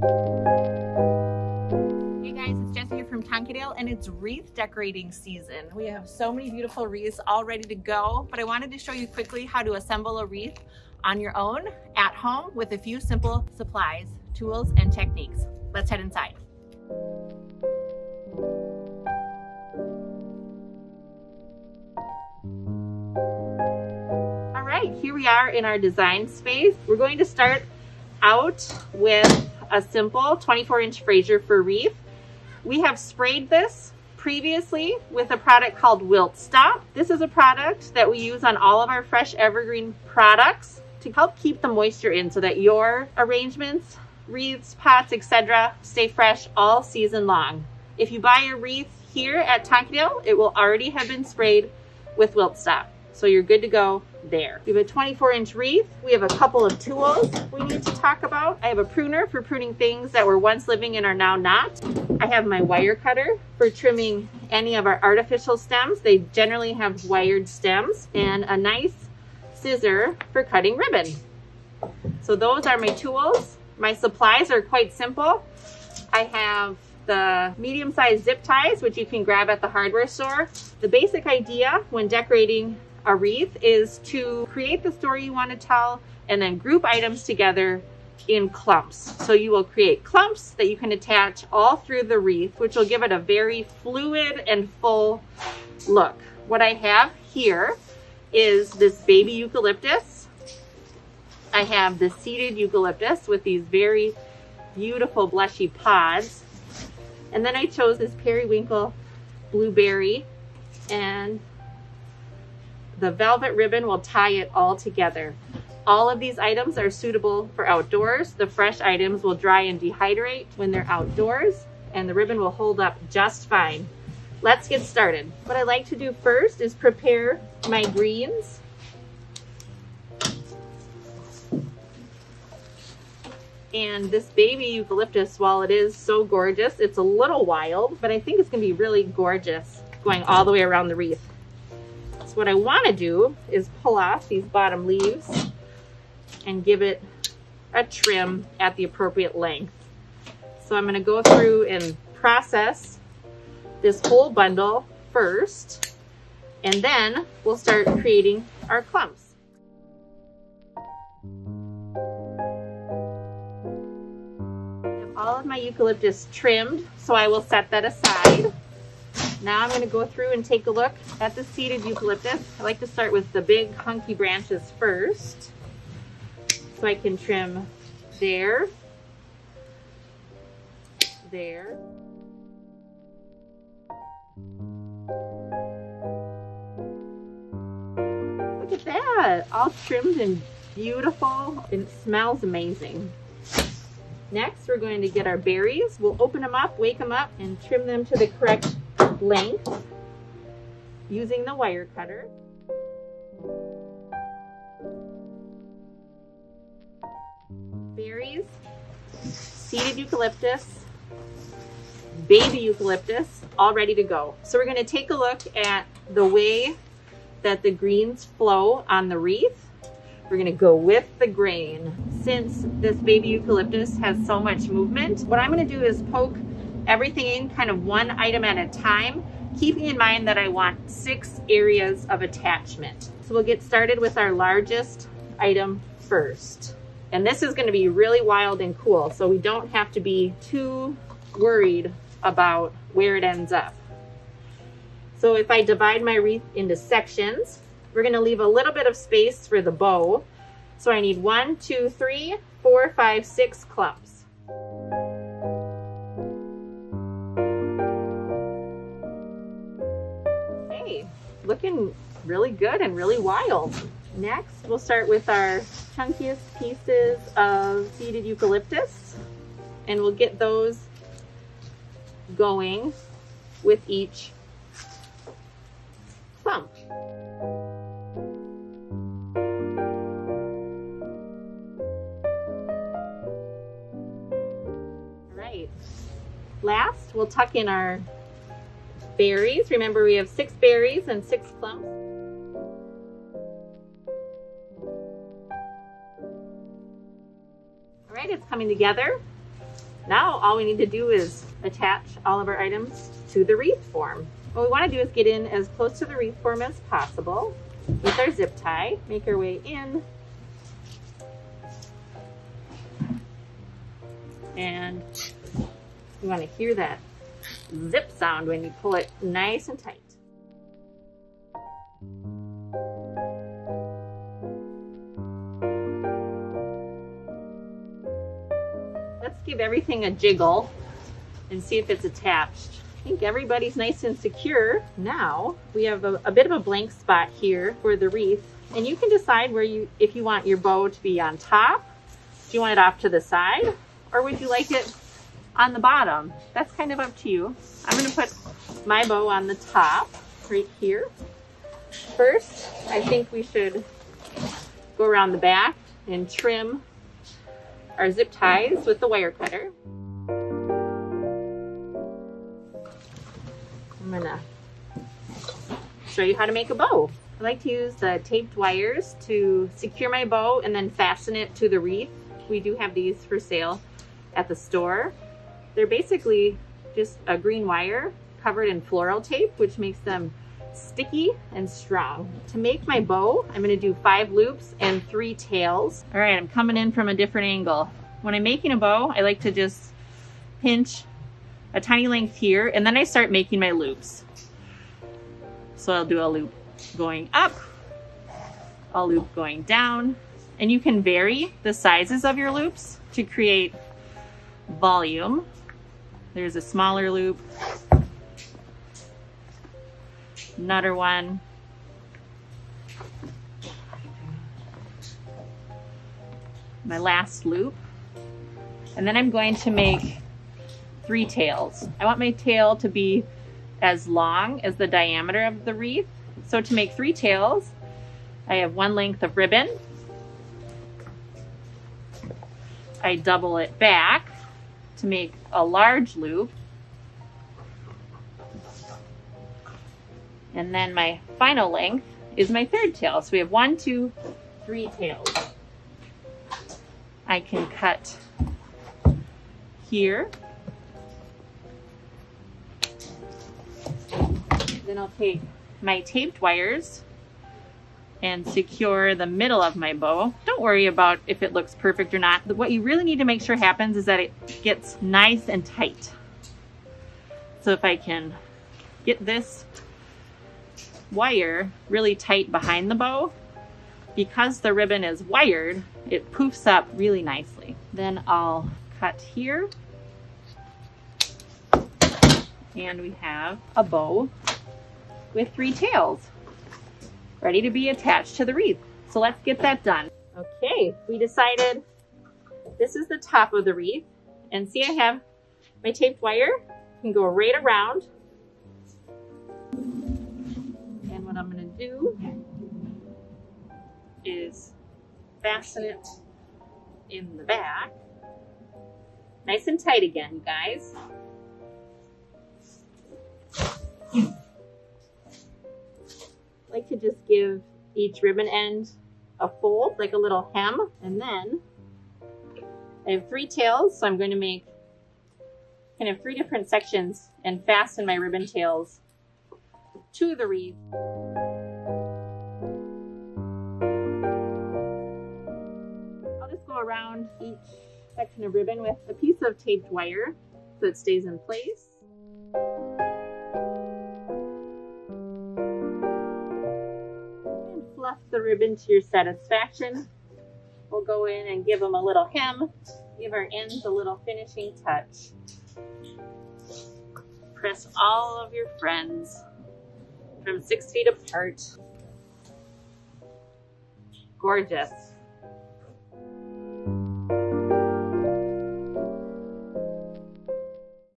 Hey guys, it's Jessie here from Tonkadale, and it's wreath decorating season. We have so many beautiful wreaths all ready to go, but I wanted to show you quickly how to assemble a wreath on your own at home with a few simple supplies, tools, and techniques. Let's head inside. All right, here we are in our design space. We're going to start out with a simple 24-inch brazier for wreath. We have sprayed this previously with a product called Wilt Stop. This is a product that we use on all of our fresh evergreen products to help keep the moisture in so that your arrangements, wreaths, pots, etc. stay fresh all season long. If you buy a wreath here at Tonkadale, it will already have been sprayed with Wilt Stop. So you're good to go there. We have a 24-inch wreath. We have a couple of tools we need to talk about. I have a pruner for pruning things that were once living and are now not. I have my wire cutter for trimming any of our artificial stems. They generally have wired stems, and a nice scissor for cutting ribbon. So those are my tools. My supplies are quite simple. I have the medium-sized zip ties, which you can grab at the hardware store. The basic idea when decorating a wreath is to create the story you want to tell and then group items together in clumps. So you will create clumps that you can attach all through the wreath, which will give it a very fluid and full look. What I have here is this baby eucalyptus. I have the seeded eucalyptus with these very beautiful blushy pods. And then I chose this periwinkle blueberry, and the velvet ribbon will tie it all together. All of these items are suitable for outdoors. The fresh items will dry and dehydrate when they're outdoors, and the ribbon will hold up just fine. Let's get started. What I like to do first is prepare my greens. And this baby eucalyptus, while it is so gorgeous, it's a little wild, but I think it's gonna be really gorgeous going all the way around the wreath. So what I wanna do is pull off these bottom leaves and give it a trim at the appropriate length. So I'm gonna go through and process this whole bundle first, and then we'll start creating our clumps. All of my eucalyptus trimmed, so I will set that aside. Now I'm going to go through and take a look at the seeded eucalyptus. I like to start with the big hunky branches first, so I can trim there, there. Look at that, all trimmed and beautiful. It smells amazing. Next, we're going to get our berries. We'll open them up, wake them up, and trim them to the correct length using the wire cutter. Berries, seeded eucalyptus, baby eucalyptus, all ready to go. So we're going to take a look at the way that the greens flow on the wreath. We're gonna go with the grain. Since this baby eucalyptus has so much movement, what I'm gonna do is poke everything in kind of one item at a time, keeping in mind that I want 6 areas of attachment. So we'll get started with our largest item first. And this is gonna be really wild and cool, so we don't have to be too worried about where it ends up. So if I divide my wreath into sections, we're going to leave a little bit of space for the bow. So I need 1, 2, 3, 4, 5, 6 clumps. Hey, looking really good and really wild. Next, we'll start with our chunkiest pieces of seeded eucalyptus, and we'll get those going with each clump. Last, we'll tuck in our berries. Remember, we have 6 berries and 6 clumps. All right, it's coming together. Now all we need to do is attach all of our items to the wreath form. What we want to do is get in as close to the wreath form as possible with our zip tie. Make our way in. And you want to hear that zip sound when you pull it nice and tight. Let's give everything a jiggle and see if it's attached. I think everybody's nice and secure. Now we have a bit of a blank spot here for the wreath, and you can decide where if you want your bow to be on top. Do you want it off to the side, or would you like it on the bottom? That's kind of up to you. I'm going to put my bow on the top right here. First, I think we should go around the back and trim our zip ties with the wire cutter. I'm gonna show you how to make a bow. I like to use the taped wires to secure my bow and then fasten it to the wreath. We do have these for sale at the store. They're basically just a green wire covered in floral tape, which makes them sticky and strong. To make my bow, I'm gonna do 5 loops and 3 tails. All right, I'm coming in from a different angle. When I'm making a bow, I like to just pinch a tiny length here, and then I start making my loops. So I'll do a loop going up, a loop going down, and you can vary the sizes of your loops to create volume. There's a smaller loop, another one, my last loop, and then I'm going to make 3 tails. I want my tail to be as long as the diameter of the wreath. So to make 3 tails, I have 1 length of ribbon. I double it back to make a large loop. And then my final length is my 3rd tail. So we have 1, 2, 3 tails. I can cut here. Then I'll take my taped wires and secure the middle of my bow. Don't worry about if it looks perfect or not. What you really need to make sure happens is that it gets nice and tight. So if I can get this wire really tight behind the bow, because the ribbon is wired, it poofs up really nicely. Then I'll cut here, and we have a bow with 3 tails ready to be attached to the wreath. So let's get that done. Okay, we decided this is the top of the wreath, and see, I have my taped wire. I can go right around, and what I'm gonna do is fasten it in the back. Nice and tight again, you guys. I like to just give each ribbon end a fold, like a little hem, and then I have 3 tails, so I'm going to make kind of 3 different sections and fasten my ribbon tails to the wreath. I'll just go around each section of ribbon with a piece of taped wire so it stays in place. Fluff the ribbon to your satisfaction. We'll go in and give them a little hem, give our ends a little finishing touch. Press all of your friends from 6 feet apart. Gorgeous.